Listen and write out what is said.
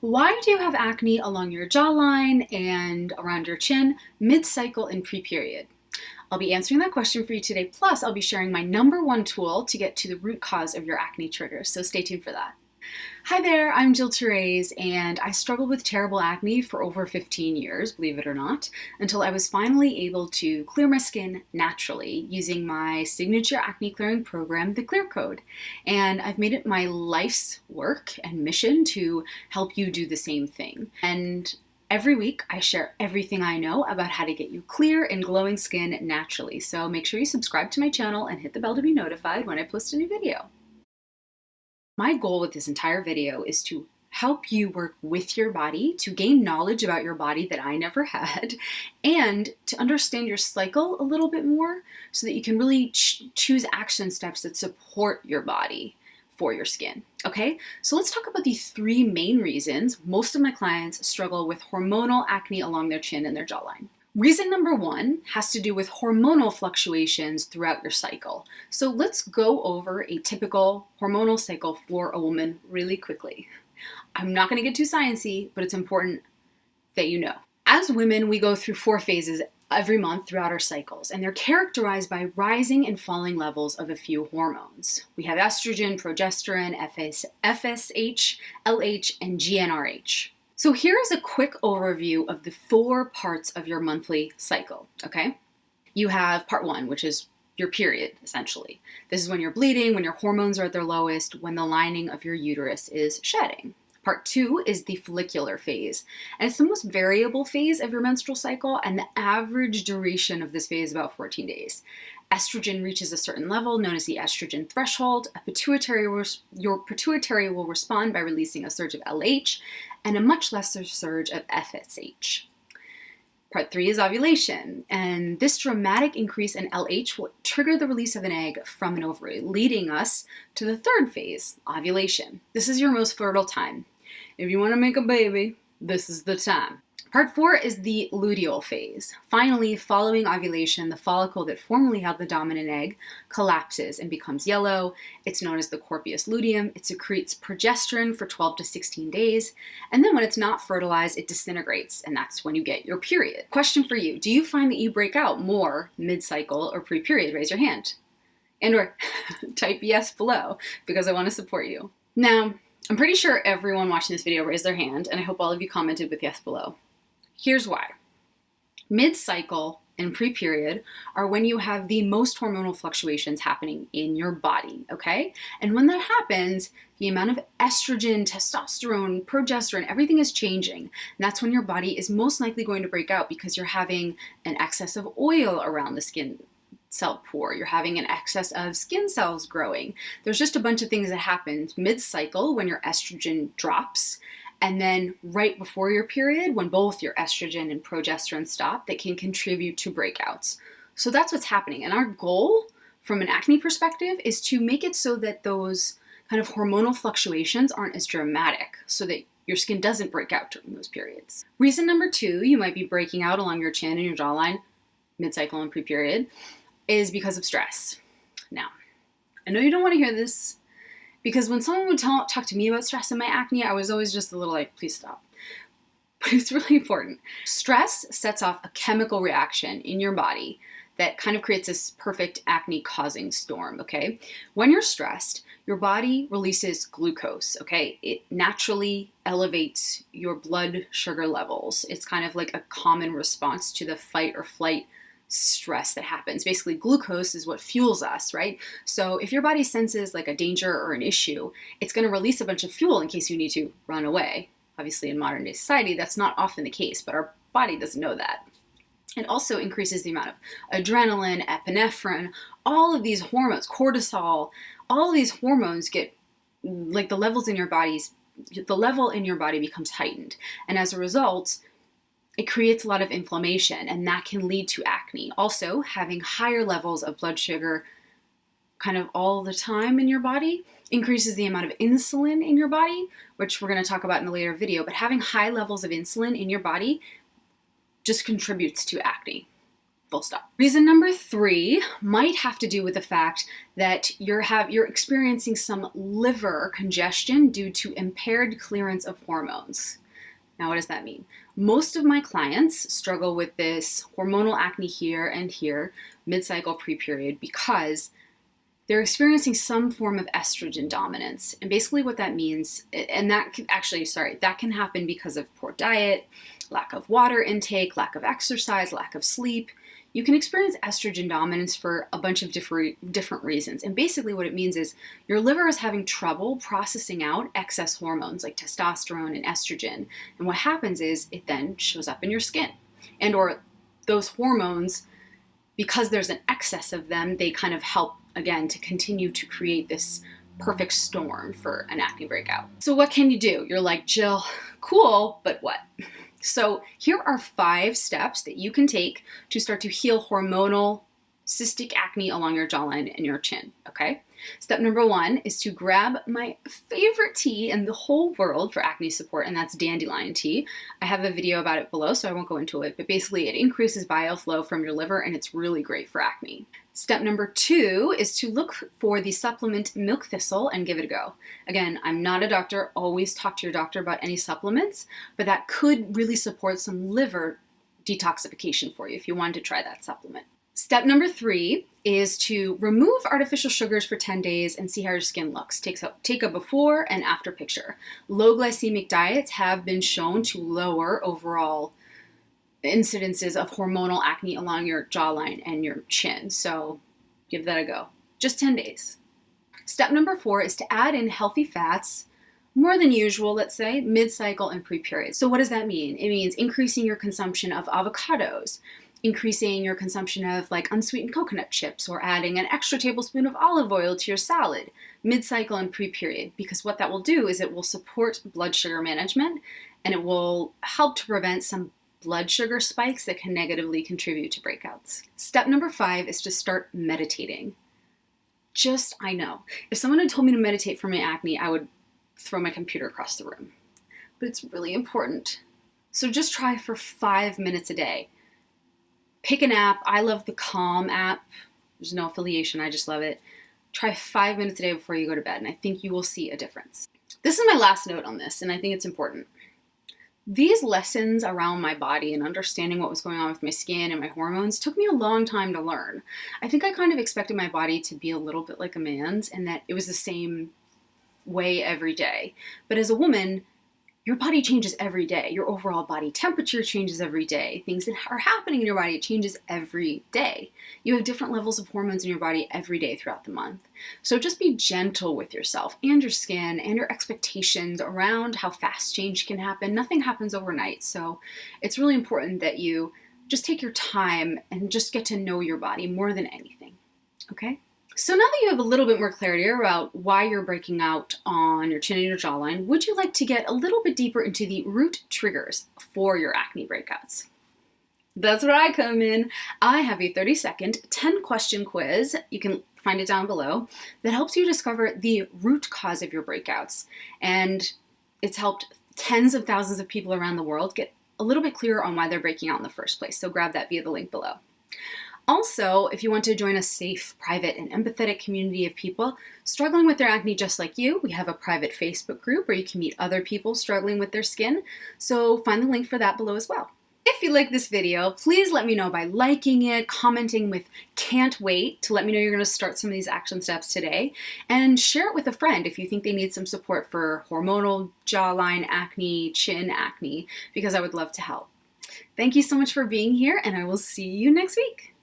Why do you have acne along your jawline and around your chin mid-cycle and pre-period? I'll be answering that question for you today, plus I'll be sharing my #1 tool to get to the root cause of your acne triggers, so stay tuned for that. Hi there, I'm Therese, and I struggled with terrible acne for over 15 years, believe it or not, until I was finally able to clear my skin naturally using my signature acne clearing program, the Clear Code. And I've made it my life's work and mission to help you do the same thing. And every week I share everything I know about how to get you clear and glowing skin naturally. So make sure you subscribe to my channel and hit the bell to be notified when I post a new video. My goal with this entire video is to help you work with your body, to gain knowledge about your body that I never had, and to understand your cycle a little bit more so that you can really choose action steps that support your body for your skin. Okay, so let's talk about the 3 main reasons most of my clients struggle with hormonal acne along their chin and their jawline. Reason number 1 has to do with hormonal fluctuations throughout your cycle. So let's go over a typical hormonal cycle for a woman really quickly. I'm not going to get too sciencey, but it's important that you know. As women, we go through 4 phases every month throughout our cycles, and they're characterized by rising and falling levels of a few hormones. We have estrogen, progesterone, FSH, LH, and GnRH. So here is a quick overview of the 4 parts of your monthly cycle, okay? You have part 1, which is your period, essentially. This is when you're bleeding, when your hormones are at their lowest, when the lining of your uterus is shedding. Part 2 is the follicular phase, and it's the most variable phase of your menstrual cycle, and the average duration of this phase is about 14 days. Estrogen reaches a certain level known as the estrogen threshold. Your pituitary will respond by releasing a surge of LH and a much lesser surge of FSH. Part 3 is ovulation, and this dramatic increase in LH will trigger the release of an egg from an ovary, leading us to the 3rd phase, ovulation. This is your most fertile time. If you want to make a baby, this is the time. Part 4 is the luteal phase. Finally, following ovulation, the follicle that formerly held the dominant egg collapses and becomes yellow. It's known as the corpus luteum. It secretes progesterone for 12 to 16 days. And then when it's not fertilized, it disintegrates, and that's when you get your period. Question for you. Do you find that you break out more mid-cycle or pre-period? Raise your hand. And/or type yes below, because I want to support you. Now, I'm pretty sure everyone watching this video raised their hand, and I hope all of you commented with yes below. Here's why. Mid-cycle and pre-period are when you have the most hormonal fluctuations happening in your body, okay? And when that happens, the amount of estrogen, testosterone, progesterone, everything is changing. And that's when your body is most likely going to break out because you're having an excess of oil around the skin cell pore. You're having an excess of skin cells growing. There's just a bunch of things that happen mid-cycle when your estrogen drops, and then right before your period, when both your estrogen and progesterone stop, that can contribute to breakouts. So that's what's happening. And our goal from an acne perspective is to make it so that those kind of hormonal fluctuations aren't as dramatic, so that your skin doesn't break out during those periods. Reason number 2, you might be breaking out along your chin and your jawline, mid-cycle and pre-period, is because of stress. Now, I know you don't want to hear this, because when someone would talk to me about stress and my acne, I was always just a little like, please stop. But it's really important. Stress sets off a chemical reaction in your body that kind of creates this perfect acne-causing storm, okay? When you're stressed, your body releases glucose, okay? It naturally elevates your blood sugar levels. It's kind of like a common response to the fight or flight stress that happens. Basically, glucose is what fuels us, right? So if your body senses like a danger or an issue, it's going to release a bunch of fuel in case you need to run away. Obviously, in modern day society, that's not often the case, but our body doesn't know that. It also increases the amount of adrenaline, epinephrine, all of these hormones, cortisol, all of these hormones get, like the level in your body becomes heightened. And as a result, it creates a lot of inflammation, and that can lead to acne. Also, having higher levels of blood sugar kind of all the time in your body increases the amount of insulin in your body, which we're going to talk about in a later video. But having high levels of insulin in your body just contributes to acne. Full stop. Reason number 3 might have to do with the fact that you're experiencing some liver congestion due to impaired clearance of hormones. Now, what does that mean? Most of my clients struggle with this hormonal acne here and here, mid-cycle, pre-period, because they're experiencing some form of estrogen dominance. And basically what that means, and that can happen because of poor diet, lack of water intake, lack of exercise, lack of sleep. You can experience estrogen dominance for a bunch of different reasons. And basically what it means is your liver is having trouble processing out excess hormones like testosterone and estrogen. And what happens is it then shows up in your skin. And or those hormones, because there's an excess of them, they kind of help, again, to continue to create this perfect storm for an acne breakout. So what can you do? You're like, Jill, cool, but what? So here are 5 steps that you can take to start to heal hormonal cystic acne along your jawline and your chin, okay? Step number 1 is to grab my favorite tea in the whole world for acne support, and that's dandelion tea. I have a video about it below, so I won't go into it, but basically it increases bile flow from your liver, and it's really great for acne. Step number 2 is to look for the supplement milk thistle and give it a go. Again, I'm not a doctor. Always talk to your doctor about any supplements, but that could really support some liver detoxification for you if you wanted to try that supplement. Step number 3 is to remove artificial sugars for 10 days and see how your skin looks. Take a before and after picture. Low glycemic diets have been shown to lower overall incidences of hormonal acne along your jawline and your chin. So give that a go. Just 10 days. Step number 4 is to add in healthy fats, more than usual, let's say, mid-cycle and pre-period. So what does that mean? It means increasing your consumption of avocados, increasing your consumption of like unsweetened coconut chips, or adding an extra tablespoon of olive oil to your salad, mid-cycle and pre-period, because what that will do is it will support blood sugar management and it will help to prevent some blood sugar spikes that can negatively contribute to breakouts. Step number 5 is to start meditating. I know, if someone had told me to meditate for my acne, I would throw my computer across the room. But it's really important. So just try for 5 minutes a day. Pick an app. I love the Calm app. There's no affiliation, I just love it. Try 5 minutes a day before you go to bed, and I think you will see a difference. This is my last note on this, and I think it's important. These lessons around my body and understanding what was going on with my skin and my hormones took me a long time to learn. I think I kind of expected my body to be a little bit like a man's and that it was the same way every day. But as a woman, your body changes every day. Your overall body temperature changes every day. Things that are happening in your body, it changes every day. You have different levels of hormones in your body every day throughout the month. So just be gentle with yourself and your skin and your expectations around how fast change can happen. Nothing happens overnight. So it's really important that you just take your time and just get to know your body more than anything. Okay? So now that you have a little bit more clarity about why you're breaking out on your chin and your jawline, would you like to get a little bit deeper into the root triggers for your acne breakouts? That's where I come in. I have a 30-second, 10-question quiz, you can find it down below, that helps you discover the root cause of your breakouts. And it's helped tens of thousands of people around the world get a little bit clearer on why they're breaking out in the first place. So grab that via the link below. Also, if you want to join a safe, private, and empathetic community of people struggling with their acne just like you, we have a private Facebook group where you can meet other people struggling with their skin. So find the link for that below as well. If you like this video, please let me know by liking it, commenting with "can't wait" to let me know you're going to start some of these action steps today, and share it with a friend if you think they need some support for hormonal jawline acne, chin acne, because I would love to help. Thank you so much for being here, and I will see you next week.